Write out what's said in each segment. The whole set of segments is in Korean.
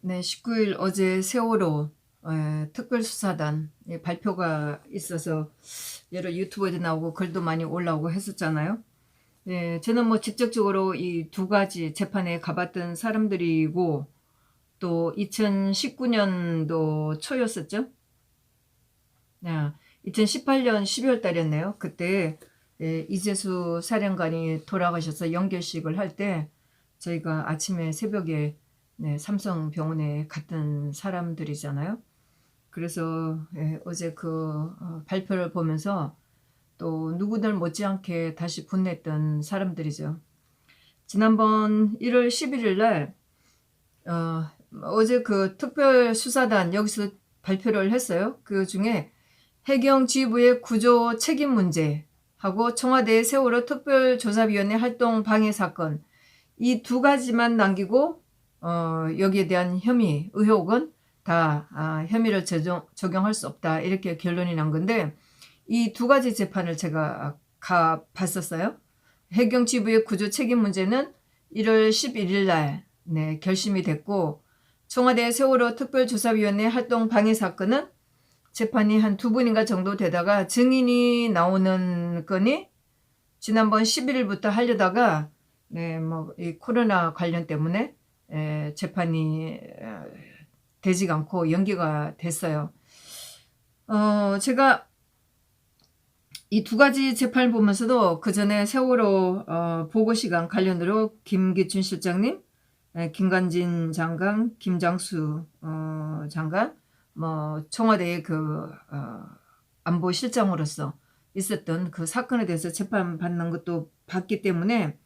네, 19일 어제 세월호 특별수사단 발표가 있어서 여러 유튜브에도 나오고 글도 많이 올라오고 했었잖아요. 예, 저는 뭐 직접적으로 이 두 가지 재판에 가봤던 사람들이고 또 2019년도 초였었죠. 2018년 12월 달이었네요. 그때 이재수 사령관이 돌아가셔서 연결식을 할 때 저희가 아침에 새벽에 삼성병원에 갔던 사람들이잖아요. 그래서 어제 그 발표를 보면서 또 누구들 못지않게 다시 분냈던 사람들이죠. 지난번 1월 11일 날 어제 그 특별수사단 여기서 발표를 했어요. 그 중에 해경지휘부의 구조 책임 문제하고 청와대 세월호 특별조사위원회 활동 방해 사건 이 두 가지만 남기고 여기에 대한 혐의, 의혹은 다 혐의를 적용할 수 없다 이렇게 결론이 난 건데 이 두 가지 재판을 제가 가봤었어요. 해경지휘부의 구조 책임 문제는 1월 11일 날 결심이 됐고 청와대 세월호 특별조사위원회 활동 방해 사건은 재판이 한 두 분인가 정도 되다가 증인이 나오는 건이 지난번 11일부터 하려다가 뭐 이 코로나 관련 때문에 재판이 되지가 않고 연기가 됐어요. 제가 이 두 가지 재판을 보면서도 그 전에 세월호 보고시간 관련으로 김기춘 실장님, 김관진 장관, 김장수 장관, 뭐 청와대의 그 안보실장으로서 있었던 그 사건에 대해서 재판받는 것도 봤기 때문에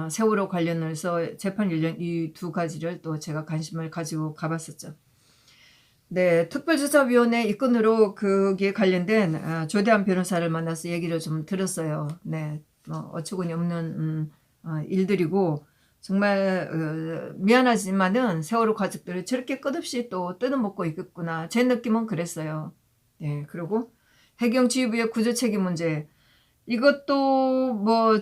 세월호 관련해서 재판 관련 이 두 가지를 또 제가 관심을 가지고 가봤었죠. 네, 특별조사위원회 입건으로 그게 관련된 조대한 변호사를 만나서 얘기를 좀 들었어요. 네, 뭐 어처구니 없는 일들이고 정말 미안하지만은 세월호 가족들을 저렇게 끝없이 또 뜯어먹고 있겠구나. 제 느낌은 그랬어요. 네, 그리고 해경지휘부의 구조책임 문제 이것도 뭐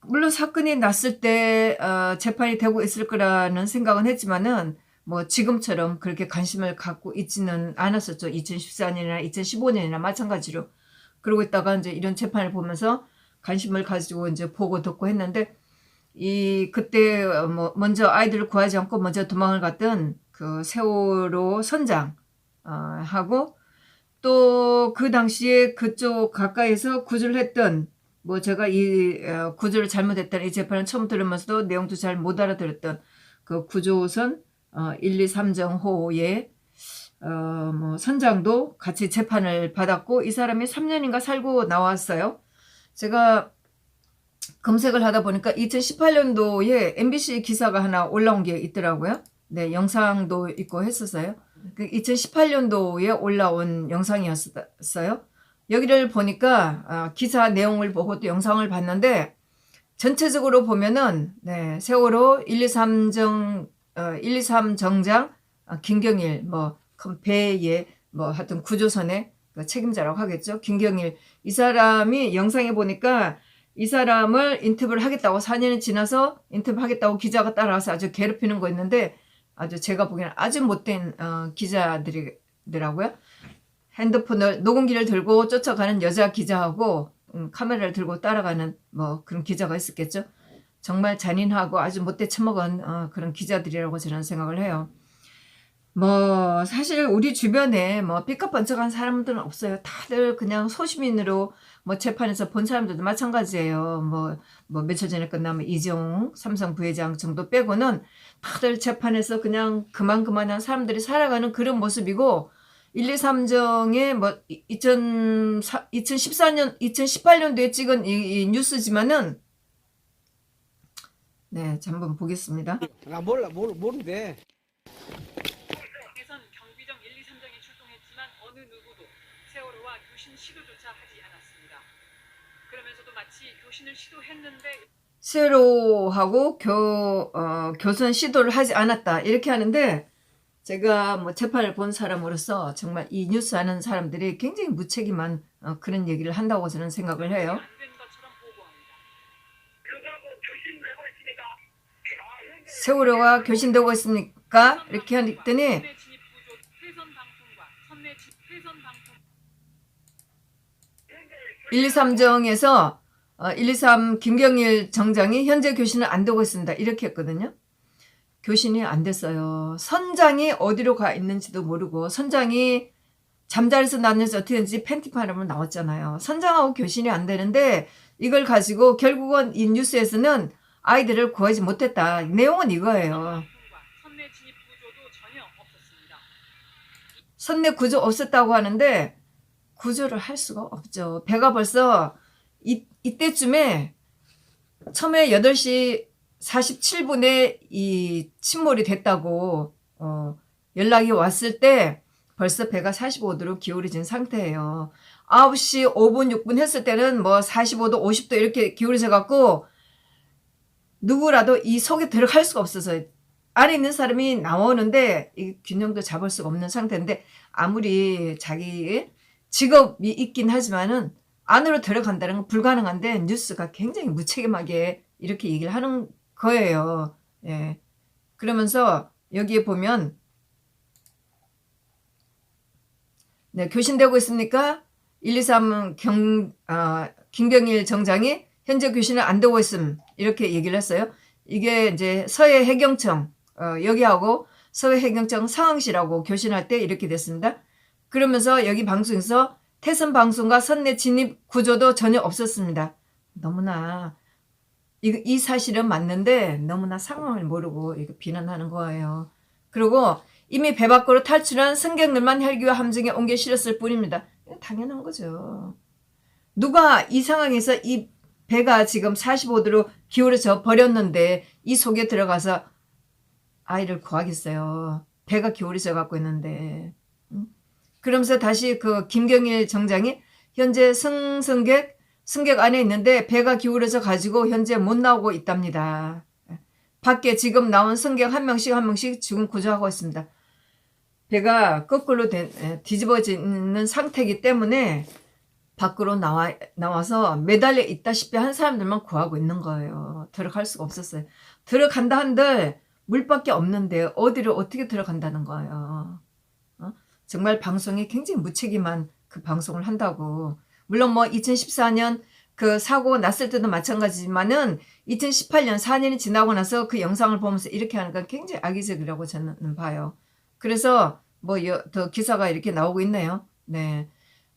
물론 사건이 났을 때 재판이 되고 있을 거라는 생각은 했지만은 뭐 지금처럼 그렇게 관심을 갖고 있지는 않았었죠. 2014년이나 2015년이나 마찬가지로. 그러고 있다가 이제 이런 재판을 보면서 관심을 가지고 이제 보고 듣고 했는데 그때 뭐 먼저 아이들을 구하지 않고 먼저 도망을 갔던 그 세월호 선장 하고 또 그 당시에 그쪽 가까이서 구조를 했던 뭐 제가 이 구조를 잘못했다는 이 재판을 처음 들으면서도 내용도 잘 못 알아들었던 그 구조선 1, 2, 3정호의 뭐 선장도 같이 재판을 받았고 이 사람이 3년인가 살고 나왔어요. 제가 검색을 하다 보니까 2018년도에 MBC 기사가 하나 올라온 게 있더라고요. 네, 영상도 있고 했었어요. 2018년도에 올라온 영상이었어요. 여기를 보니까 기사 내용을 보고 또 영상을 봤는데 전체적으로 보면은 세월호 1, 2, 3정 1, 2, 3 정장 김경일 뭐 큰 배의 뭐 하여튼 구조선의 책임자라고 하겠죠. 김경일 이 사람이 영상에 보니까 이 사람을 인터뷰를 하겠다고 4년이 지나서 인터뷰하겠다고 기자가 따라와서 아주 괴롭히는 거 있는데 아주 제가 보기에는 아주 못된 기자들이더라고요. 핸드폰을 녹음기를 들고 쫓아가는 여자 기자하고 카메라를 들고 따라가는 뭐 그런 기자가 있었겠죠. 정말 잔인하고 아주 못돼 처먹은 그런 기자들이라고 저는 생각을 해요. 뭐 사실 우리 주변에 뭐 삐까뻔쩍한 사람들은 없어요. 다들 그냥 소시민으로 뭐 재판에서 본 사람들도 마찬가지예요. 뭐 며칠 전에 끝나면 이재용 삼성 부회장 정도 빼고는 다들 재판에서 그냥 그만한 사람들이 살아가는 그런 모습이고 1, 2, 3정에 뭐 2014년, 2018년도에 찍은 이 뉴스지만은 네, 한번 보겠습니다. 모르는데. 대선 경비정 1, 2, 3정이 출동했지만 어느 누구도 세월호와 교신 시도조차 하지 않았습니다. 그러면서도 마치 교신을 시도했는데 세월호하고 교선 시도를 하지 않았다 이렇게 하는데 제가 뭐 재판을 본 사람으로서 정말 이 뉴스 하는 사람들이 굉장히 무책임한 그런 얘기를 한다고 저는 생각을 해요. 안 된 것처럼 보고합니다. 세월호가 교신되고 있습니까? 할까? 이렇게 했더니 선내 진입 구조 회선 방송과 선내 회선 방송 123정에서 123 김경일 정장이 현재 교신은 안 되고 있습니다. 이렇게 했거든요. 교신이 안 됐어요. 선장이 어디로 가 있는지도 모르고 선장이 잠자리에서 났는지 어떻게 됐는지 팬티파라면 나왔잖아요. 선장하고 교신이 안 되는데 이걸 가지고 결국은 이 뉴스에서는 아이들을 구하지 못했다. 내용은 이거예요. 방송과 선내 진입 구조도 전혀 없었습니다. 선내 구조 없었다고 하는데 구조를 할 수가 없죠. 배가 벌써 이때쯤에 처음에 8시 47분에 이 침몰이 됐다고 연락이 왔을 때 벌써 배가 45도로 기울어진 상태예요. 9시 5분 6분 했을 때는 뭐 45도 50도 이렇게 기울어져 갖고 누구라도 이 속에 들어갈 수가 없어서 안에 있는 사람이 나오는데 이 균형도 잡을 수가 없는 상태인데 아무리 자기 직업이 있긴 하지만은 안으로 들어간다는 건 불가능한데 뉴스가 굉장히 무책임하게 이렇게 얘기를 하는 거예요. 예. 그러면서 여기에 보면 네, 교신되고 있습니까? 123 김경일 정장이 현재 교신은 안 되고 있음 이렇게 얘기를 했어요. 이게 이제 서해 해경청 여기하고 서해 해경청 상황실하고 교신할 때 이렇게 됐습니다. 그러면서 여기 방송에서 태선 방송과 선내 진입 구조도 전혀 없었습니다. 너무나 이 사실은 맞는데 너무나 상황을 모르고 이렇게 비난하는 거예요. 그리고 이미 배 밖으로 탈출한 승객들만 헬기와 함정에 옮겨 실었을 뿐입니다. 당연한 거죠. 누가 이 상황에서 이 배가 지금 45도로 기울어져 버렸는데 이 속에 들어가서 아이를 구하겠어요. 배가 기울어져 갖고 있는데. 그러면서 다시 그 김경일 정장이 현재 승객 안에 있는데 배가 기울어져 가지고 현재 못 나오고 있답니다. 밖에 지금 나온 승객 한 명씩 지금 구조하고 있습니다. 배가 거꾸로 뒤집어지는 상태이기 때문에 밖으로 나와서 매달려 있다시피 한 사람들만 구하고 있는 거예요. 들어갈 수가 없었어요. 들어간다 한들 물밖에 없는데 어디를 어떻게 들어간다는 거예요. 정말 방송이 굉장히 무책임한 그 방송을 한다고. 물론 뭐 2014년 그 사고 났을 때도 마찬가지지만은 2018년 4년이 지나고 나서 그 영상을 보면서 이렇게 하는 건 굉장히 악의적이라고 저는 봐요. 그래서 뭐 더 기사가 이렇게 나오고 있네요. 네.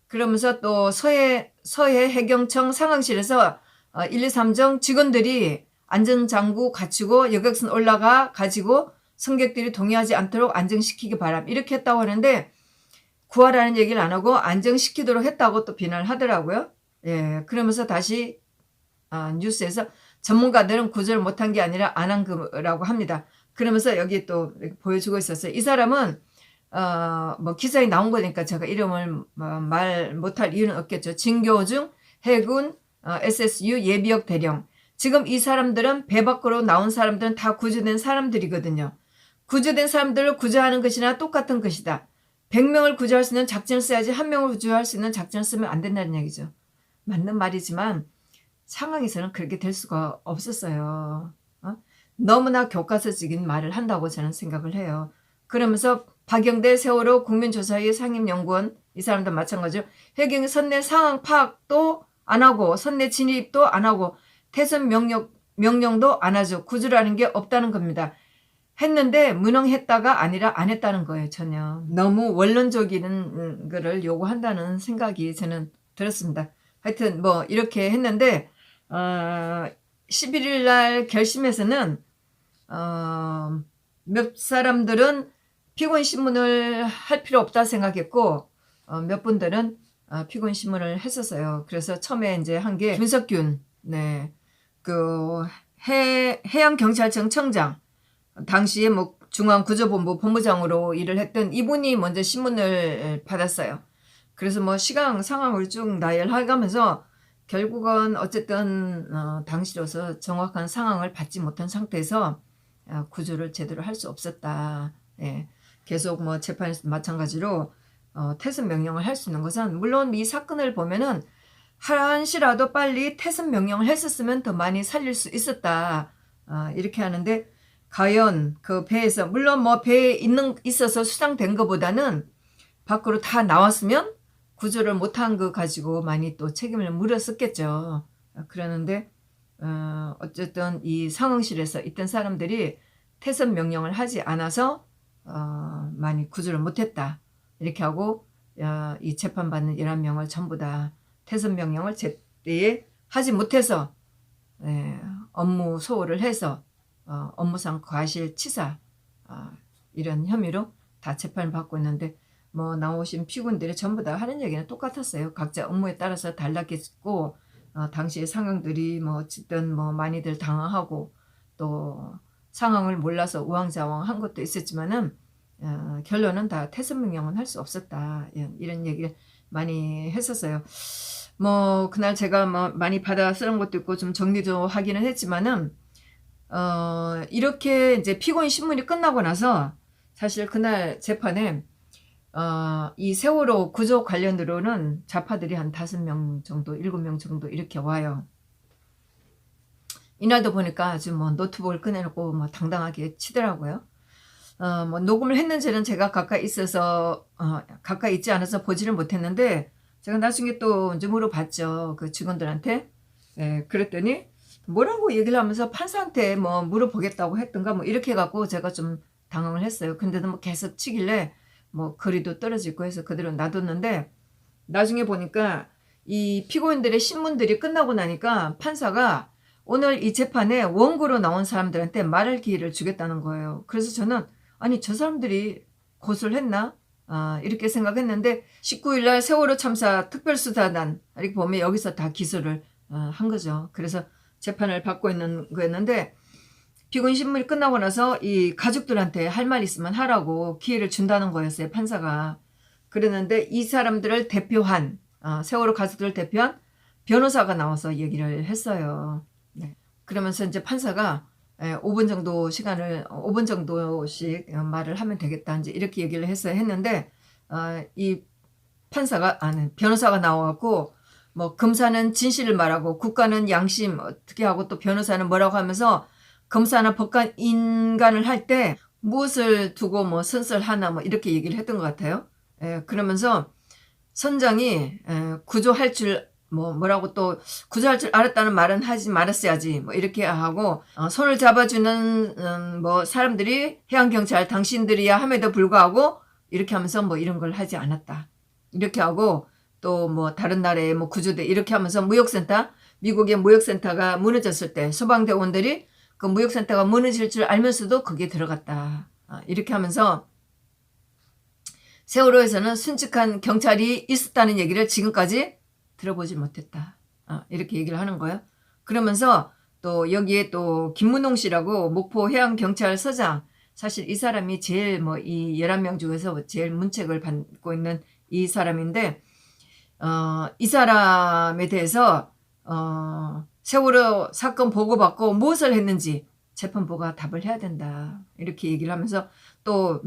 그러면서 또 서해 해경청 상황실에서 123정 직원들이 안전장구 갖추고 여객선 올라가 가지고 승객들이 동의하지 않도록 안정시키기 바람 이렇게 했다고 하는데 구하라는 얘기를 안 하고 안정시키도록 했다고 또 비난을 하더라고요. 예, 그러면서 다시 뉴스에서 전문가들은 구조를 못한 게 아니라 안 한 거라고 합니다. 그러면서 여기 또 보여주고 있었어요. 이 사람은 뭐 기사에 나온 거니까 제가 이름을 말 못할 이유는 없겠죠. 진교중 해군 SSU 예비역 대령. 지금 이 사람들은 배 밖으로 나온 사람들은 다 구조된 사람들이거든요. 구조된 사람들을 구조하는 것이나 똑같은 것이다. 100명을 구조할 수 있는 작전을 써야지 1명을 구조할 수 있는 작전을 쓰면 안 된다는 얘기죠. 맞는 말이지만 상황에서는 그렇게 될 수가 없었어요. 너무나 교과서적인 말을 한다고 저는 생각을 해요. 그러면서 박영대 세월호 국민조사위 상임연구원 이 사람도 마찬가지로 해경 선내 상황 파악도 안 하고 선내 진입도 안 하고 태선 명령도 안 하죠. 구조라는 게 없다는 겁니다. 했는데 무능했다가 아니라 안 했다는 거예요. 전혀. 너무 원론적인 거를 요구한다는 생각이 저는 들었습니다. 하여튼 뭐 이렇게 했는데 11일 날 결심에서는 몇 사람들은 피고인신문을 할 필요 없다 생각했고 몇 분들은 피고인신문을 했었어요. 그래서 처음에 이제 한 게 김석균 네, 그 해양경찰청 청장 당시에 뭐 중앙구조본부 본부장으로 일을 했던 이분이 먼저 신문을 받았어요. 그래서 뭐 시간 상황을 쭉 나열해가면서 결국은 어쨌든 당시로서 정확한 상황을 받지 못한 상태에서 구조를 제대로 할 수 없었다. 예. 계속 뭐 재판에서 마찬가지로 퇴선 명령을 할 수 있는 것은 물론 이 사건을 보면은 한시라도 빨리 퇴선 명령을 했었으면 더 많이 살릴 수 있었다. 이렇게 하는데 과연 그 배에서 물론 뭐 배에 있어서 수상된 것보다는 밖으로 다 나왔으면 구조를 못한 거 가지고 많이 또 책임을 물었었겠죠. 그러는데 어쨌든 이 상황실에서 있던 사람들이 퇴선 명령을 하지 않아서 많이 구조를 못했다. 이렇게 하고 이 재판받는 11명을 전부 다 퇴선 명령을 제때에 하지 못해서 업무 소홀을 해서 업무상 과실치사 이런 혐의로 다 재판을 받고 있는데 뭐 나오신 피고인들이 전부 다 하는 얘기는 똑같았어요. 각자 업무에 따라서 달랐겠고 당시의 상황들이 뭐 어쨌든 뭐 많이들 당황하고 또 상황을 몰라서 우왕좌왕한 것도 있었지만은 결론은 다 퇴선 명령은 할 수 없었다. 이런 얘기를 많이 했었어요. 뭐 그날 제가 뭐 많이 받아 쓰는 것도 있고 좀 정리도 하기는 했지만은 이렇게 이제 피고인 신문이 끝나고 나서 사실 그날 재판에 이 세월호 구조 관련으로는 좌파들이 한 5명 정도, 7명 정도 이렇게 와요. 이날도 보니까 아주 뭐 노트북을 꺼내놓고 뭐 당당하게 치더라고요. 뭐 녹음을 했는지는 제가 가까이 있어서 가까이 있지 않아서 보지를 못했는데 제가 나중에 또 이제 물어봤죠. 그 직원들한테. 그랬더니 뭐라고 얘기를 하면서 판사한테 뭐 물어보겠다고 했던가 뭐 이렇게 해갖고 제가 좀 당황을 했어요. 근데도 뭐 계속 치길래 뭐 거리도 떨어지고 해서 그대로 놔뒀는데 나중에 보니까 이 피고인들의 신문들이 끝나고 나니까 판사가 오늘 이 재판에 원고로 나온 사람들한테 말할 기회를 주겠다는 거예요. 그래서 저는 아니 저 사람들이 고소를 했나? 이렇게 생각했는데 19일 날 세월호 참사 특별수사단 이렇게 보면 여기서 다 기소를 한 거죠. 그래서 재판을 받고 있는 거였는데 피고인 신문이 끝나고 나서 이 가족들한테 할 말 있으면 하라고 기회를 준다는 거였어요. 판사가. 그랬는데 이 사람들을 대표한 세월호 가족들을 대표한 변호사가 나와서 얘기를 했어요. 네. 그러면서 이제 판사가 5분 정도 시간을 5분 정도씩 말을 하면 되겠다 이제 이렇게 얘기를 했는데 이 판사가 변호사가 나와갖고 뭐 검사는 진실을 말하고 국가는 양심 어떻게 하고 또 변호사는 뭐라고 하면서 검사나 법관 인간을 할 때 무엇을 두고 뭐 선설하나 뭐 이렇게 얘기를 했던 것 같아요. 그러면서 선장이 구조할 줄 뭐라고 또 구조할 줄 알았다는 말은 하지 말았어야지 뭐 이렇게 하고 손을 잡아주는 뭐 사람들이 해양경찰 당신들이야 함에도 불구하고 이렇게 하면서 뭐 이런 걸 하지 않았다 이렇게 하고 또 뭐 다른 나라의 뭐 구조대 이렇게 하면서 무역센터 미국의 무역센터가 무너졌을 때 소방대원들이 그 무역센터가 무너질 줄 알면서도 거기에 들어갔다 이렇게 하면서 세월호에서는 순직한 경찰이 있었다는 얘기를 지금까지 들어보지 못했다. 이렇게 얘기를 하는 거예요. 그러면서 또 여기에 또 김문홍 씨라고 목포 해양경찰서장 사실 이 사람이 제일 뭐 이 11명 중에서 제일 문책을 받고 있는 이 사람인데 이 사람에 대해서 세월호 사건 보고받고 무엇을 했는지 재판부가 답을 해야 된다. 이렇게 얘기를 하면서 또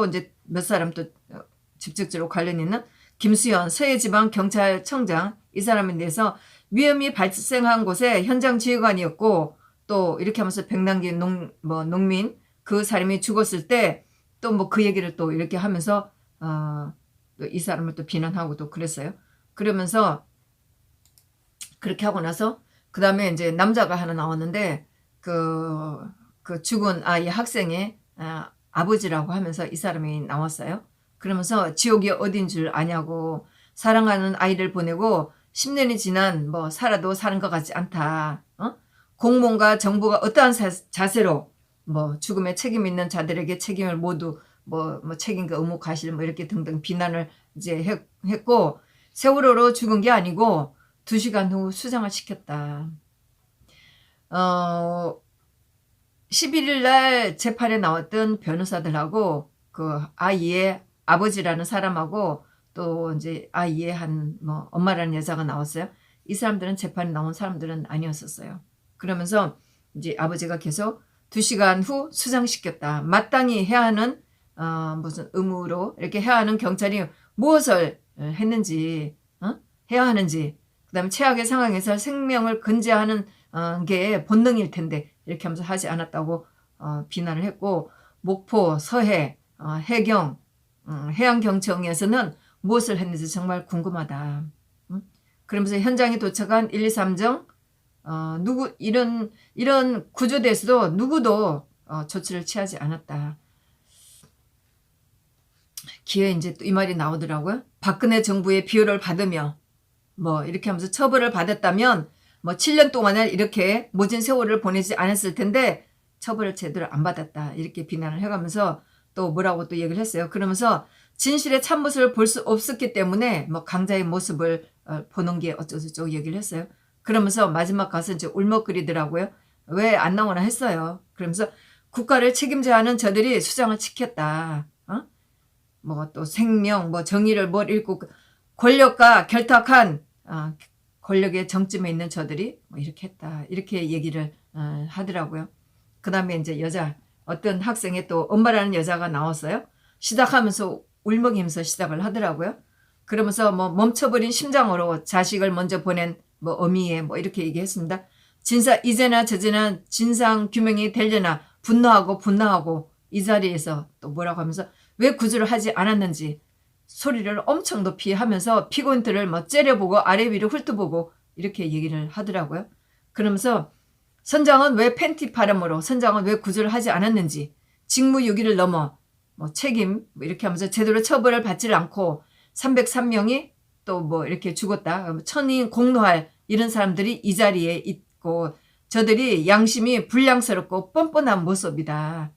이제 몇 사람 또 직접적으로 관련 있는 김수현 서해지방경찰청장 이 사람에 대해서 위험이 발생한 곳에 현장 지휘관이었고 또 이렇게 하면서 백남기 농민 그 사람이 죽었을 때 또 뭐 그 얘기를 또 이렇게 하면서 또 이 사람을 또 비난하고 또 그랬어요. 그러면서 그렇게 하고 나서 그 다음에 이제 남자가 하나 나왔는데 그 죽은 아이 학생의 아버지라고 하면서 이 사람이 나왔어요. 그러면서 지옥이 어딘 줄 아냐고 사랑하는 아이를 보내고 10년이 지난 뭐 살아도 사는 것 같지 않다. 공무원과 정부가 어떠한 자세로 뭐 죽음에 책임 있는 자들에게 책임을 모두 뭐 책임과 의무 과실 뭐 이렇게 등등 비난을 이제 했고 세월호로 죽은 게 아니고 2시간 후 수장을 시켰다. 11일 날 재판에 나왔던 변호사들하고 그 아이의 아버지라는 사람하고 또 이제 아이의 한 뭐 엄마라는 여자가 나왔어요. 이 사람들은 재판에 나온 사람들은 아니었었어요. 그러면서 이제 아버지가 계속 2시간 후 수장시켰다. 마땅히 해야 하는 무슨 의무로 이렇게 해야 하는 경찰이 무엇을 했는지 해야 하는지 그다음에 최악의 상황에서 생명을 근제하는 게 본능일 텐데 이렇게 하면서 하지 않았다고 비난을 했고 목포, 서해, 해경, 해양경청에서는 무엇을 했는지 정말 궁금하다. 그러면서 현장에 도착한 1, 2, 3정 이런 구조대에서도 누구도 조치를 취하지 않았다. 기회 이제 또 이 말이 나오더라고요. 박근혜 정부의 비호를 받으며 뭐 이렇게 하면서 처벌을 받았다면 뭐 7년 동안을 이렇게 모진 세월을 보내지 않았을 텐데 처벌을 제대로 안 받았다. 이렇게 비난을 해가면서 또 뭐라고 또 얘기를 했어요. 그러면서 진실의 참모습을 볼 수 없었기 때문에 뭐 강자의 모습을 보는 게 어쩌고저쩌고 얘기를 했어요. 그러면서 마지막 가서 이제 울먹거리더라고요. 왜 안 나오나 했어요. 그러면서 국가를 책임져야 하는 저들이 수장을 지켰다. 뭐 또 생명, 뭐 정의를 뭘 잃고 권력과 결탁한 권력의 정점에 있는 저들이 뭐 이렇게 했다. 이렇게 얘기를 하더라고요. 그 다음에 이제 어떤 학생의 또 엄마라는 여자가 나왔어요. 시작하면서 울먹이면서 시작을 하더라고요. 그러면서 뭐 멈춰버린 심장으로 자식을 먼저 보낸 뭐 어미에 뭐 이렇게 얘기했습니다. 이제나 저제나 진상 규명이 되려나 분노하고 이 자리에서 또 뭐라고 하면서 왜 구조를 하지 않았는지 소리를 엄청 높이 하면서 피고인들을 뭐 째려보고 아래 위로 훑어보고 이렇게 얘기를 하더라고요. 그러면서 선장은 왜 팬티 파렴으로 선장은 왜 구조를 하지 않았는지 직무유기를 넘어 뭐 책임 뭐 이렇게 하면서 제대로 처벌을 받지를 않고 303명이 또 뭐 이렇게 죽었다. 천인 공로할 이런 사람들이 이 자리에 있고 저들이 양심이 불량스럽고 뻔뻔한 모습이다.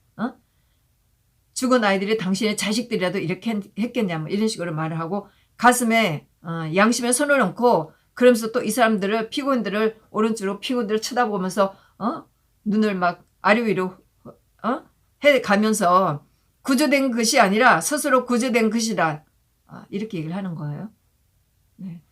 죽은 아이들이 당신의 자식들이라도 이렇게 했겠냐 뭐 이런 식으로 말을 하고 가슴에 양심에 손을 얹고 그러면서 또 이 사람들을 피고인들을 오른쪽으로 피고인들을 쳐다보면서 눈을 막 아래 위로 해 가면서 구조된 것이 아니라 스스로 구조된 것이다. 이렇게 얘기를 하는 거예요. 네.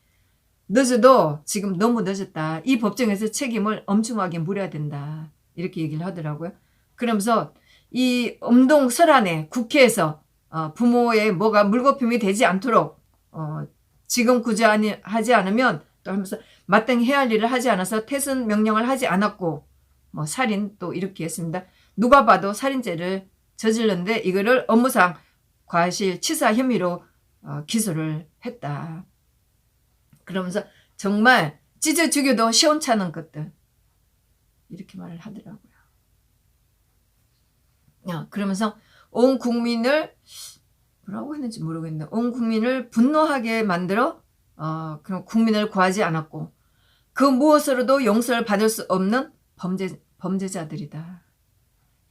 늦어도 지금 너무 늦었다. 이 법정에서 책임을 엄중하게 물어야 된다. 이렇게 얘기를 하더라고요. 그러면서 이 엄동설안에 국회에서 부모의 뭐가 물거품이 되지 않도록 지금 구제하지 않으면 또 하면서 마땅히 해야 할 일을 하지 않아서 퇴선 명령을 하지 않았고 뭐 살인 또 이렇게 했습니다. 누가 봐도 살인죄를 저질렀는데 이거를 업무상 과실치사 혐의로 기소를 했다. 그러면서 정말 찢어 죽여도 시원찮은 것들 이렇게 말을 하더라고요. 그러면서 온 국민을 뭐라고 했는지 모르겠는데 온 국민을 분노하게 만들어 그런 국민을 구하지 않았고 그 무엇으로도 용서를 받을 수 없는 범죄자들이다.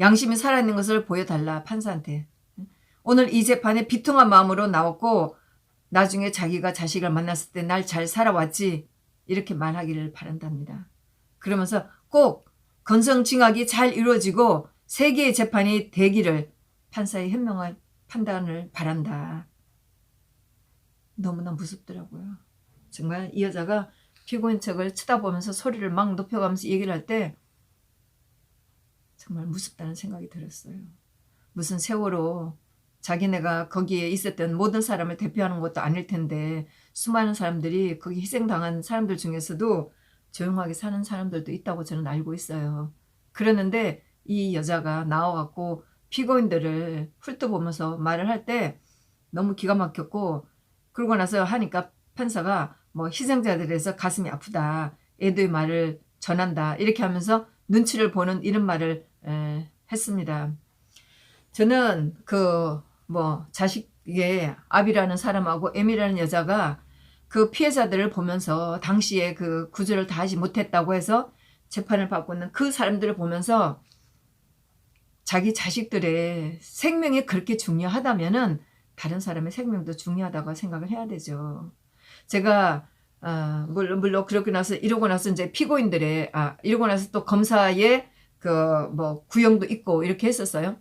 양심이 살아있는 것을 보여달라 판사한테. 오늘 이 재판에 비통한 마음으로 나왔고 나중에 자기가 자식을 만났을 때 날 잘 살아왔지 이렇게 말하기를 바란답니다. 그러면서 꼭 건성징악이 잘 이루어지고 세계의 재판이 되기를 판사의 현명한 판단을 바란다. 너무나 무섭더라고요. 정말 이 여자가 피고인 측을 쳐다보면서 소리를 막 높여가면서 얘기를 할 때 정말 무섭다는 생각이 들었어요. 무슨 세월호 자기네가 거기에 있었던 모든 사람을 대표하는 것도 아닐 텐데 수많은 사람들이 거기 희생당한 사람들 중에서도 조용하게 사는 사람들도 있다고 저는 알고 있어요. 그러는데 이 여자가 나와갖고 피고인들을 훑어보면서 말을 할 때 너무 기가 막혔고 그러고 나서 하니까 판사가 뭐 희생자들에서 가슴이 아프다. 애도의 말을 전한다. 이렇게 하면서 눈치를 보는 이런 말을 했습니다. 저는 자식의 아비라는 사람하고 M이라는 여자가 그 피해자들을 보면서 당시에 그 구조를 다 하지 못했다고 해서 재판을 받고 있는 그 사람들을 보면서 자기 자식들의 생명이 그렇게 중요하다면은 다른 사람의 생명도 중요하다고 생각을 해야 되죠. 제가 물론 그렇게 나서 이러고 나서 이제 피고인들의 이러고 나서 또 검사의 구형도 있고 이렇게 했었어요.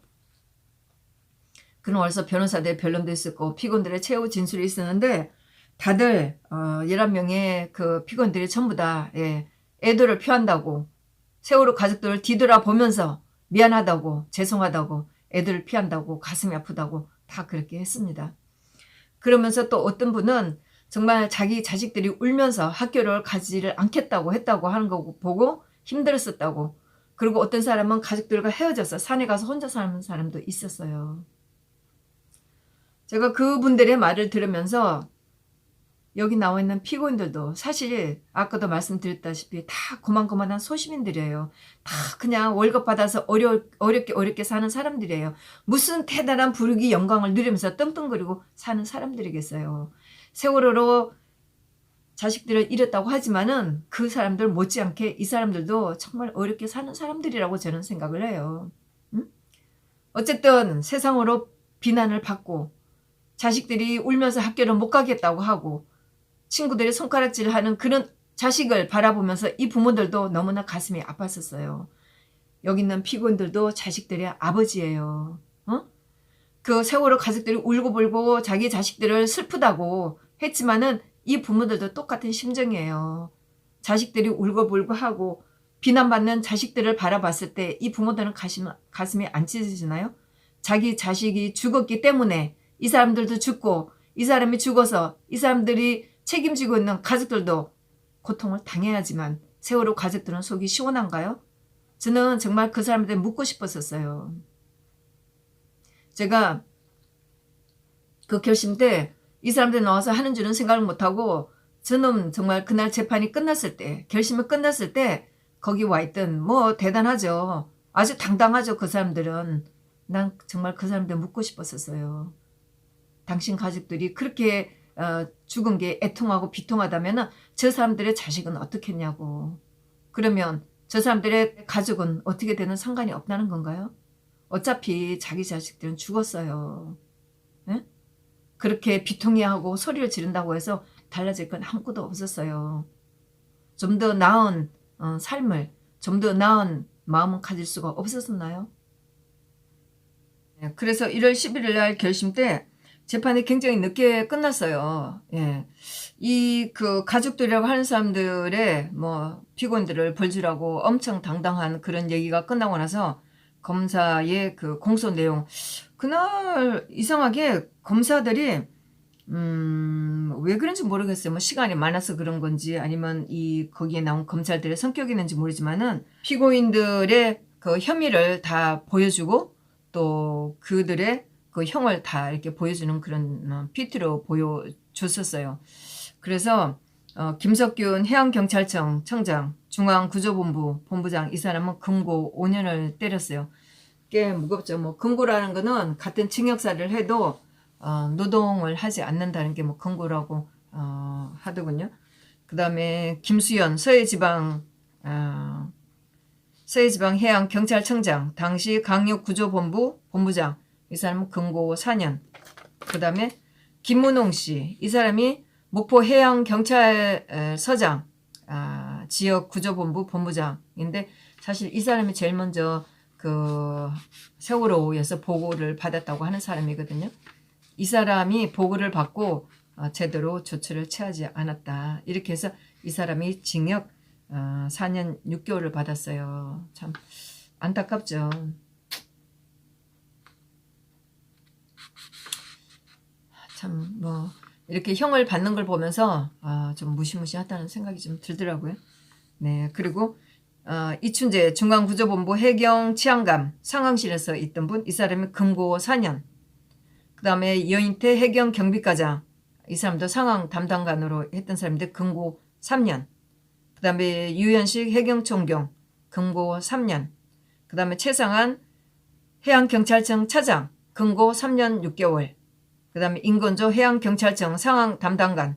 그럼 벌써 변호사들 변론도 있었고 피고인들의 최후 진술이 있었는데 다들 11명의 그 피고인들이 전부 다 애도를 표한다고 세월호 가족들을 뒤돌아보면서 미안하다고 죄송하다고 애들을 피한다고 가슴이 아프다고 다 그렇게 했습니다. 그러면서 또 어떤 분은 정말 자기 자식들이 울면서 학교를 가지를 않겠다고 했다고 하는 거 보고 힘들었었다고 그리고 어떤 사람은 가족들과 헤어져서 산에 가서 혼자 사는 사람도 있었어요. 제가 그분들의 말을 들으면서 여기 나와 있는 피고인들도 사실 아까도 말씀드렸다시피 다 고만고만한 소시민들이에요. 다 그냥 월급 받아서 어렵게 사는 사람들이에요. 무슨 대단한 부르기 영광을 누리면서 떵떵거리고 사는 사람들이겠어요. 세월호로 자식들을 잃었다고 하지만은 그 사람들 못지않게 이 사람들도 정말 어렵게 사는 사람들이라고 저는 생각을 해요. 응? 어쨌든 세상으로 비난을 받고 자식들이 울면서 학교를 못 가겠다고 하고 친구들이 손가락질하는 그런 자식을 바라보면서 이 부모들도 너무나 가슴이 아팠었어요. 여기 있는 피고인들도 자식들의 아버지예요. 어? 그 세월호 가족들이 울고불고 자기 자식들을 슬프다고 했지만은 이 부모들도 똑같은 심정이에요. 자식들이 울고불고 하고 비난받는 자식들을 바라봤을 때 이 부모들은 가슴이 안 찢어지나요? 자기 자식이 죽었기 때문에 이 사람들도 죽고 이 사람이 죽어서 이 사람들이 책임지고 있는 가족들도 고통을 당해야지만 세월호 가족들은 속이 시원한가요? 저는 정말 그 사람들 묻고 싶었었어요. 제가 그 결심 때 이 사람들 나와서 하는 줄은 생각을 못하고 저는 정말 그날 재판이 끝났을 때 결심이 끝났을 때 거기 와 있던 뭐 대단하죠. 아주 당당하죠. 그 사람들은. 난 정말 그 사람들 묻고 싶었었어요. 당신 가족들이 그렇게 죽은 게 애통하고 비통하다면 저 사람들의 자식은 어떻게 했냐고. 그러면 저 사람들의 가족은 어떻게 되는 상관이 없다는 건가요? 어차피 자기 자식들은 죽었어요. 에? 그렇게 비통해하고 소리를 지른다고 해서 달라질 건 아무것도 없었어요. 좀 더 나은 삶을, 좀 더 나은 마음을 가질 수가 없었나요? 그래서 1월 11일 날 결심 때 재판이 굉장히 늦게 끝났어요. 예. 그 가족들이라고 하는 사람들의 뭐 피고인들을 벌주라고 엄청 당당한 그런 얘기가 끝나고 나서 검사의 그 공소 내용, 그날 이상하게 검사들이 왜 그런지 모르겠어요. 뭐 시간이 많아서 그런 건지 아니면 거기에 나온 검찰들의 성격이 있는지 모르지만은 피고인들의 그 혐의를 다 보여주고 또 그들의 그 형을 다 이렇게 보여주는 그런 PT로 보여줬었어요. 그래서 김석균 해양경찰청 청장, 중앙구조본부 본부장 이 사람은 금고 5년을 때렸어요. 꽤 무겁죠. 뭐 금고라는 거는 같은 징역사를 해도 노동을 하지 않는다는 게 뭐 금고라고 하더군요. 그 다음에 김수현 서해지방 해양경찰청장, 당시 강력구조본부 본부장 이 사람은 금고 4년. 그 다음에 김문홍 씨, 이 사람이 목포해양경찰서장, 지역구조본부 본부장인데 사실 이 사람이 제일 먼저 그 세월호에서 보고를 받았다고 하는 사람이거든요. 이 사람이 보고를 받고 제대로 조처를 취하지 않았다. 이렇게 해서 이 사람이 징역 4년 6개월을 받았어요. 참 안타깝죠. 참 뭐 이렇게 형을 받는 걸 보면서 좀 무시무시하다는 생각이 좀 들더라고요. 네, 그리고 이춘재 중앙구조본부 해경치안감 상황실에서 있던 분, 이 사람이 금고 4년. 그 다음에 여인태 해경경비과장, 이 사람도 상황 담당관으로 했던 사람인데 금고 3년. 그 다음에 유현식 해경총경 금고 3년. 그 다음에 최상한 해양경찰청 차장 금고 3년 6개월. 그 다음에 임건조 해양경찰청 상황 담당관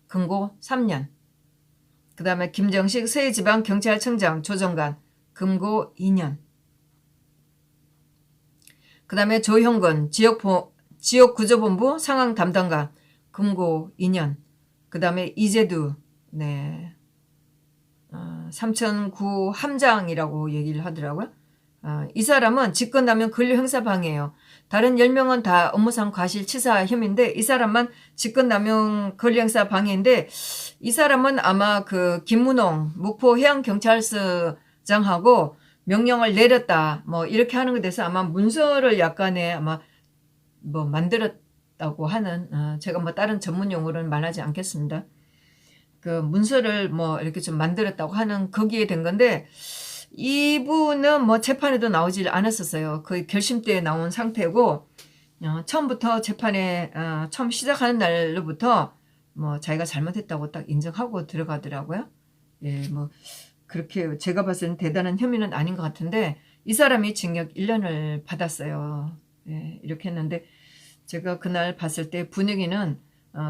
금고 3년. 그 다음에 김정식 서해지방경찰청장 조정관 금고 2년. 그 다음에 조형건 지역구조본부 상황 담당관 금고 2년. 그 다음에 이재두 삼천구 함장이라고 얘기를 하더라고요. 이 사람은 직권남용 권리행사방해예요. 다른 10명은 다 업무상 과실치사 혐의인데 이 사람만 직권남용 권리행사방해인데 이 사람은 아마 그 김문홍 목포해양경찰서장하고 명령을 내렸다 뭐 이렇게 하는 것에 대해서 아마 문서를 약간의 아마 뭐 만들었다고 하는 제가 뭐 다른 전문 용어로는 말하지 않겠습니다. 그 문서를 뭐 이렇게 좀 만들었다고 하는 거기에 된 건데 이분은 뭐 재판에도 나오질 않았었어요. 거의 결심대에 나온 상태고 처음부터 재판에 처음 시작하는 날로부터 뭐 자기가 잘못했다고 딱 인정하고 들어가더라고요. 예, 뭐 그렇게 제가 봤을 때는 대단한 혐의는 아닌 것 같은데 이 사람이 징역 1년을 받았어요. 예, 이렇게 했는데 제가 그날 봤을 때 분위기는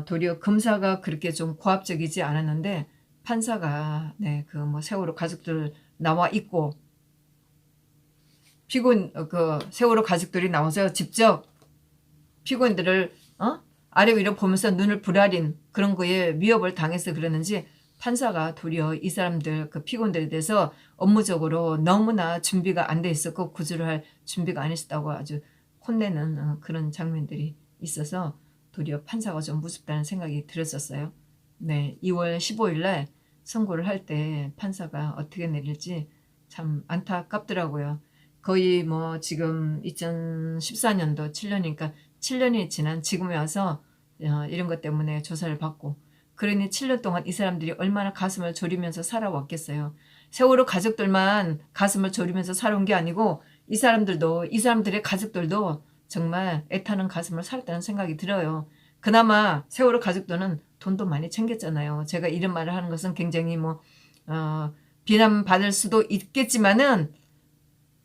도리어 검사가 그렇게 좀 고압적이지 않았는데 판사가 그 뭐 세월호 가족들 나와 있고 그 세월호 가족들이 나와서 직접 피고인들을 아래 위로 보면서 눈을 부라린 그런 거에 위협을 당해서 그러는지 판사가 도리어 이 사람들 그 피고인들에 대해서 업무적으로 너무나 준비가 안 돼 있었고 구조를 할 준비가 안 했었다고 아주 혼내는 그런 장면들이 있어서 도리어 판사가 좀 무섭다는 생각이 들었었어요. 네, 2월 15일 날 선고를 할 때 판사가 어떻게 내릴지 참 안타깝더라고요. 거의 뭐 지금 2014년도 7년이니까 7년이 지난 지금에 와서 이런 것 때문에 조사를 받고 그러니 7년 동안 이 사람들이 얼마나 가슴을 졸이면서 살아왔겠어요. 세월호 가족들만 가슴을 졸이면서 살아온 게 아니고 이 사람들의 가족들도 정말 애타는 가슴을 살았다는 생각이 들어요. 그나마 세월호 가족들은 돈도 많이 챙겼잖아요. 제가 이런 말을 하는 것은 굉장히 비난받을 수도 있겠지만은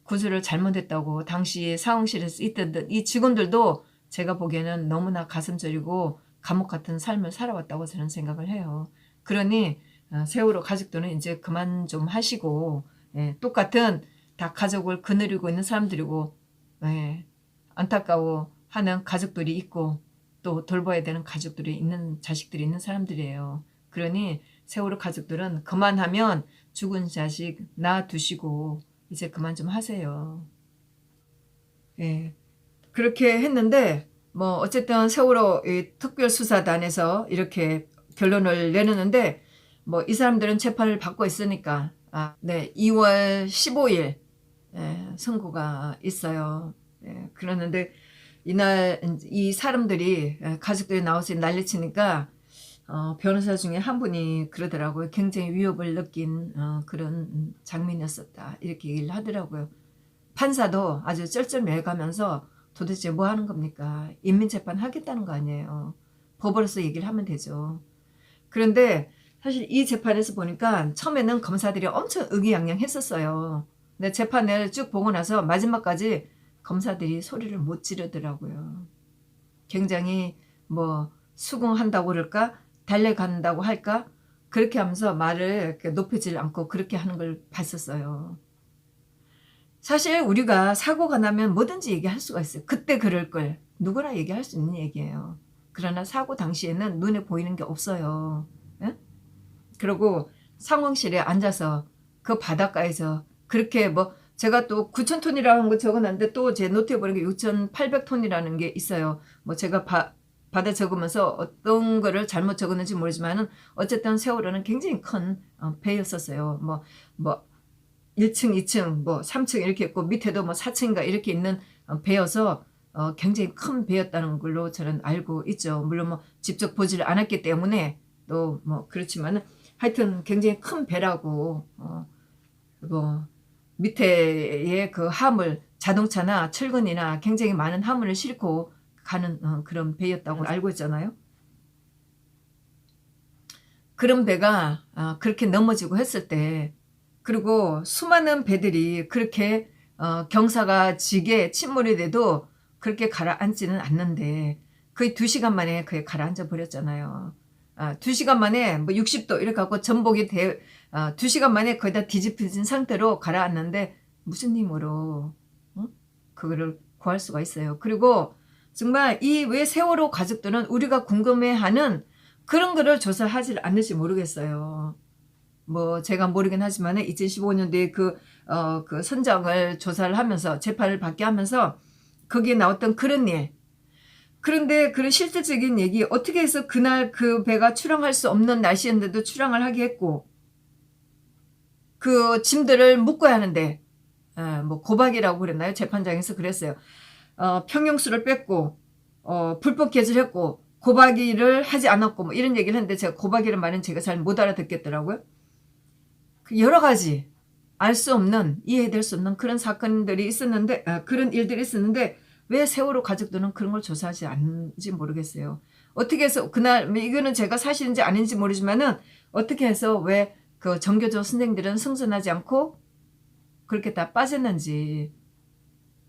구조를 잘못했다고 당시 상황실에서 있던 이 직원들도 제가 보기에는 너무나 가슴 저리고 감옥 같은 삶을 살아왔다고 저는 생각을 해요. 그러니 세월호 가족들은 이제 그만 좀 하시고 똑같은 다 가족을 거느리고 있는 사람들이고 안타까워하는 가족들이 있고 또 돌봐야 되는 가족들이 있는 자식들이 있는 사람들이에요. 그러니 세월호 가족들은 그만하면 죽은 자식 놔두시고 이제 그만 좀 하세요. 그렇게 했는데 뭐 어쨌든 세월호 특별수사단에서 이렇게 결론을 내놓는데 뭐 이 사람들은 재판을 받고 있으니까 2월 15일 선고가 있어요. 그러는데 이날 이 사람들이 가족들이 나와서 난리치니까 변호사 중에 한 분이 그러더라고요. 굉장히 위협을 느낀 그런 장면이었었다. 이렇게 얘기를 하더라고요. 판사도 아주 쩔쩔매가면서 도대체 뭐 하는 겁니까? 인민재판 하겠다는 거 아니에요. 법으로서 얘기를 하면 되죠. 그런데 사실 이 재판에서 보니까 처음에는 검사들이 엄청 의기양양했었어요. 근데 재판을 쭉 보고 나서 마지막까지 검사들이 소리를 못 지르더라고요. 굉장히 뭐 수긍한다고 그럴까? 달래간다고 할까? 그렇게 하면서 말을 높이질 않고 그렇게 하는 걸 봤었어요. 사실 우리가 사고가 나면 뭐든지 얘기할 수가 있어요. 그때 그럴 걸. 누구나 얘기할 수 있는 얘기예요. 그러나 사고 당시에는 눈에 보이는 게 없어요. 그리고 상황실에 앉아서 그 바닷가에서 그렇게 뭐 제가 또 9,000톤이라는 거 적어놨는데 또 제 노트에 보는 게 6,800톤이라는 게 있어요. 뭐 제가 받아 적으면서 어떤 거를 잘못 적었는지 모르지만은 어쨌든 세월호는 굉장히 큰 배였었어요. 뭐 1층, 2층, 뭐 3층 이렇게 있고 밑에도 뭐 4층인가 이렇게 있는 배여서 굉장히 큰 배였다는 걸로 저는 알고 있죠. 물론 뭐 직접 보지를 않았기 때문에 또 뭐 그렇지만은 하여튼 굉장히 큰 배라고 뭐 밑에의 그 화물 자동차나 철근이나 굉장히 많은 화물을 싣고 가는 그런 배였다고 알고 있잖아요. 그런 배가 그렇게 넘어지고 했을 때 그리고 수많은 배들이 그렇게 경사가 지게 침몰이 돼도 그렇게 가라앉지는 않는데 거의 2시간 만에 그게 가라앉아 버렸잖아요. 2시간 만에 뭐 60도 이렇게 갖고 전복이 2시간 만에 거의 다 뒤집혀진 상태로 가라앉는데 무슨 힘으로 그거를 구할 수가 있어요. 그리고 정말 이 왜 세월호 가족들은 우리가 궁금해하는 그런 거를 조사하지 않는지 모르겠어요. 뭐 제가 모르긴 하지만 2015년도에 그 선장을 조사를 하면서 재판을 받게 하면서 거기에 나왔던 그런 일. 그런데 그런 실질적인 얘기 어떻게 해서 그날 그 배가 출항할 수 없는 날씨였는데도 출항을 하게 했고 그 짐들을 묶어야 하는데 뭐 고박이라고 그랬나요? 재판장에서 그랬어요. 평형수를 뺐고 불법 개조했고 고박이를 하지 않았고 뭐 이런 얘기를 했는데 제가 고박이라는 말은 제가 잘 못 알아듣겠더라고요. 여러 가지 알 수 없는, 이해될 수 없는 그런 사건들이 있었는데, 그런 일들이 있었는데 왜 세월호 가족들은 그런 걸 조사하지 않는지 모르겠어요. 어떻게 해서 그날, 이거는 제가 사실인지 아닌지 모르지만은 어떻게 해서 왜 그 정교조 선생들은 승선하지 않고 그렇게 다 빠졌는지,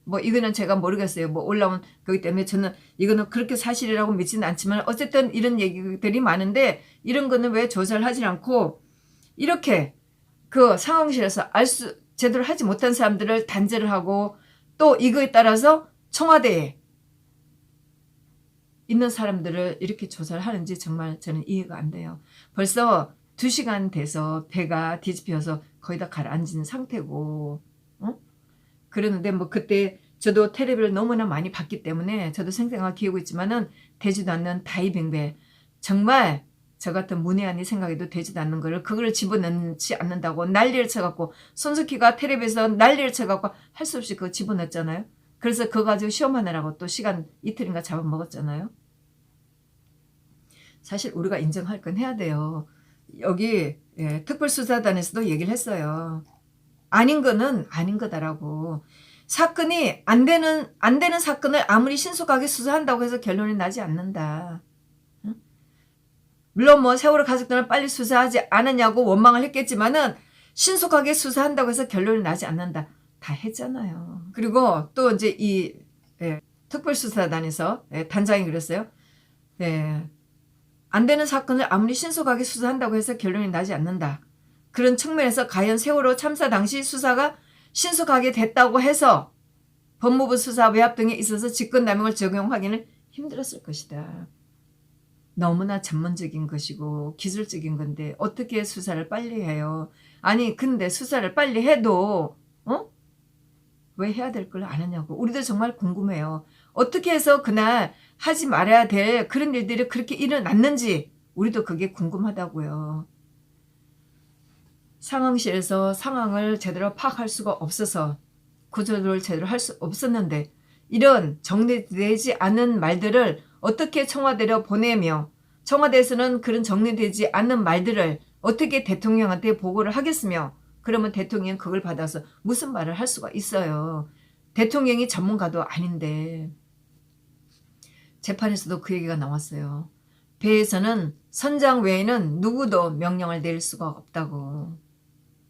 뭐 이거는 제가 모르겠어요. 뭐 올라온 거기 때문에 저는 이거는 그렇게 사실이라고 믿지는 않지만 어쨌든 이런 얘기들이 많은데 이런 거는 왜 조사를 하지 않고 이렇게 그 상황실에서 제대로 하지 못한 사람들을 단죄를 하고 또 이거에 따라서 청와대에 있는 사람들을 이렇게 조사를 하는지 정말 저는 이해가 안 돼요. 벌써 2시간 돼서 배가 뒤집혀서 거의 다 가라앉은 상태고, 그러는데 뭐 그때 저도 텔레비를 너무나 많이 봤기 때문에 저도 생생하게 기억하고 있지만은 되지도 않는 다이빙배, 정말 저 같은 문외한이 생각해도 되지도 않는 거를 그걸 집어넣지 않는다고 난리를 쳐갖고 손석희가 텔레비에서 난리를 쳐갖고 할 수 없이 그거 집어넣었잖아요. 그래서 그거 가지고 시험하느라고 또 시간 이틀인가 잡아먹었잖아요. 사실 우리가 인정할 건 해야 돼요. 여기 특별수사단에서도 얘기를 했어요. 아닌 거는 아닌 거다라고. 사건이 안 되는 사건을 아무리 신속하게 수사한다고 해서 결론이 나지 않는다. 응? 물론 뭐 세월호 가족들은 빨리 수사하지 않았냐고 원망을 했겠지만은 신속하게 수사한다고 해서 결론이 나지 않는다. 다 했잖아요. 그리고 또 이제 이 특별수사단에서 단장이 그랬어요. 안 되는 사건을 아무리 신속하게 수사한다고 해서 결론이 나지 않는다. 그런 측면에서 과연 세월호 참사 당시 수사가 신속하게 됐다고 해서 법무부 수사 외압 등에 있어서 직권남용을 적용하기는 힘들었을 것이다. 너무나 전문적인 것이고 기술적인 건데 어떻게 수사를 빨리 해요. 아니 근데 수사를 빨리 해도 왜 해야 될 걸 안 하냐고. 우리도 정말 궁금해요. 어떻게 해서 그날 하지 말아야 될 그런 일들이 그렇게 일어났는지 우리도 그게 궁금하다고요. 상황실에서 상황을 제대로 파악할 수가 없어서 구조를 제대로 할 수 없었는데 이런 정리되지 않은 말들을 어떻게 청와대로 보내며 청와대에서는 그런 정리되지 않는 말들을 어떻게 대통령한테 보고를 하겠으며 그러면 대통령은 그걸 받아서 무슨 말을 할 수가 있어요. 대통령이 전문가도 아닌데. 재판에서도 그 얘기가 나왔어요. 배에서는 선장 외에는 누구도 명령을 내릴 수가 없다고.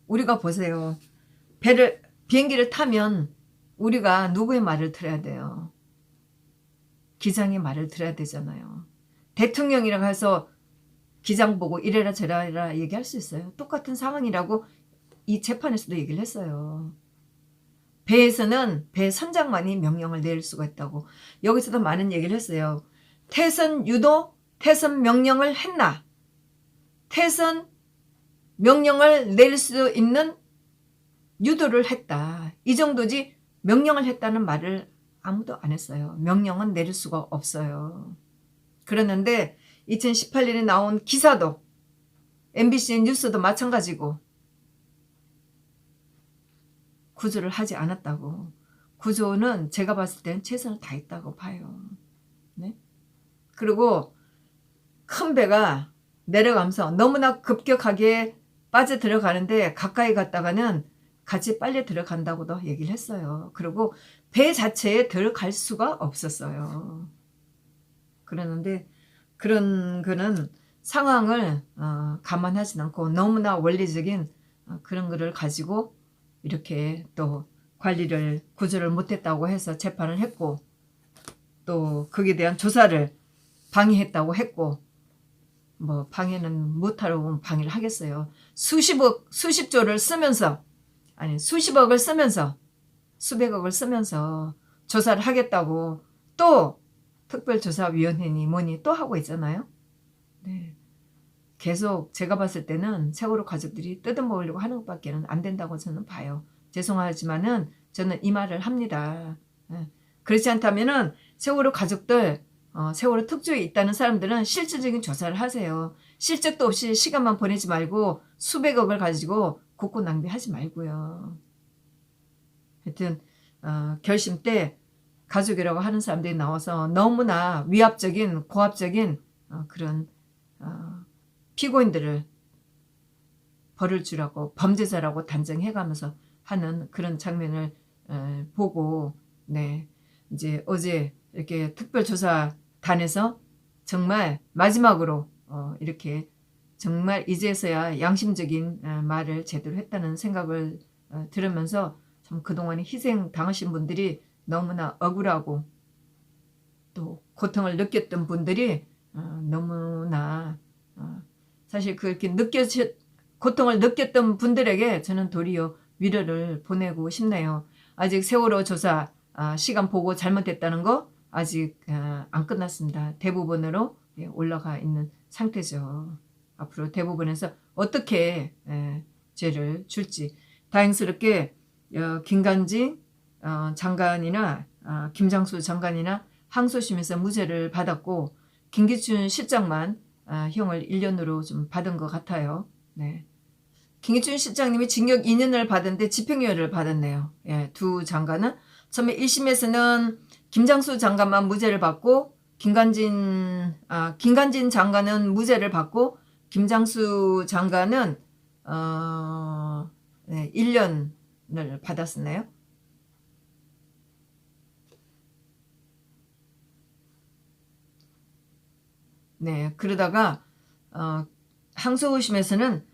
우리가 보세요. 비행기를 타면 우리가 누구의 말을 들어야 돼요? 기장의 말을 들어야 되잖아요. 대통령이라고 해서 기장 보고 이래라 저래라 얘기할 수 있어요. 똑같은 상황이라고 이 재판에서도 얘기를 했어요. 배에서는 배 선장만이 명령을 내릴 수가 있다고. 여기서도 많은 얘기를 했어요. 태선 유도, 태선 명령을 했나? 태선 명령을 내릴 수 있는 유도를 했다. 이 정도지 명령을 했다는 말을 아무도 안 했어요. 명령은 내릴 수가 없어요. 그랬는데 2018년에 나온 기사도 MBC 뉴스도 마찬가지고 구조를 하지 않았다고. 구조는 제가 봤을 때는 최선을 다했다고 봐요. 네? 그리고 큰 배가 내려가면서 너무나 급격하게 빠져 들어가는데 가까이 갔다가는 같이 빨리 들어간다고도 얘기를 했어요. 그리고 배 자체에 들어갈 수가 없었어요. 그러는데 그런 거는 상황을 감안하지 않고 너무나 원리적인 그런 거를 가지고 이렇게 또 관리를 구조를 못했다고 해서 재판을 했고 또 거기에 대한 조사를 방해했다고 했고 뭐 방해는 못하러 방해를 하겠어요. 수십조를 쓰면서 아니 수십억을 쓰면서 수백억을 쓰면서 조사를 하겠다고 또 특별조사위원회니 뭐니 또 하고 있잖아요. 네. 계속 제가 봤을 때는 세월호 가족들이 뜯어먹으려고 하는 것밖에는 안 된다고 저는 봐요. 죄송하지만은 저는 이 말을 합니다. 그렇지 않다면은 세월호 가족들, 세월호 특조에 있다는 사람들은 실질적인 조사를 하세요. 실적도 없이 시간만 보내지 말고 수백억을 가지고 국고 낭비하지 말고요. 하여튼 결심 때 가족이라고 하는 사람들이 나와서 너무나 위압적인 고압적인 그런 피고인들을 벌을 주라고 범죄자라고 단정해가면서 하는 그런 장면을 보고 네 이제 어제 이렇게 특별조사단에서 정말 마지막으로 이렇게 정말 이제서야 양심적인 말을 제대로 했다는 생각을 들으면서 참 그동안에 희생 당하신 분들이 너무나 억울하고 또 고통을 느꼈던 분들이 너무나 사실 그렇게 고통을 느꼈던 분들에게 저는 도리어 위로를 보내고 싶네요. 아직 세월호 조사 시간 보고 잘못됐다는 거 아직 안 끝났습니다. 대법원으로 올라가 있는 상태죠. 앞으로 대법원에서 어떻게 죄를 줄지. 다행스럽게 김관진 장관이나 김장수 장관이나 항소심에서 무죄를 받았고 김기춘 실장만 형을 1년으로 좀 받은 것 같아요. 네. 김기춘 실장님이 징역 2년을 받았는데 집행유예를 받았네요. 예, 두 장관은 처음에 1심에서는 김장수 장관만 무죄를 받고 김관진 장관은 무죄를 받고 김장수 장관은 1년을 받았었네요. 네, 그러다가 항소심에서는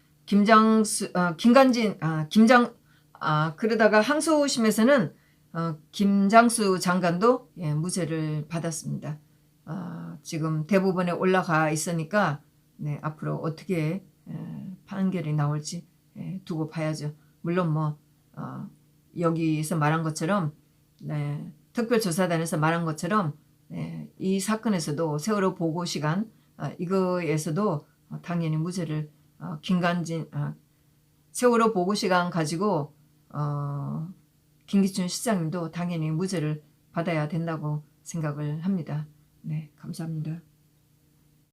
그러다가 항소심에서는 김장수 장관도 무죄를 받았습니다. 지금 대법원에 올라가 있으니까 네, 앞으로 어떻게 판결이 나올지 두고 봐야죠. 물론 뭐 여기서 말한 것처럼 네, 특별조사단에서 말한 것처럼 네, 이 사건에서도 세월호 보고 시간 이거에서도 당연히 무죄를 세월호 보고 시간 가지고 김기춘 실장님도 당연히 무죄를 받아야 된다고 생각을 합니다. 네, 감사합니다.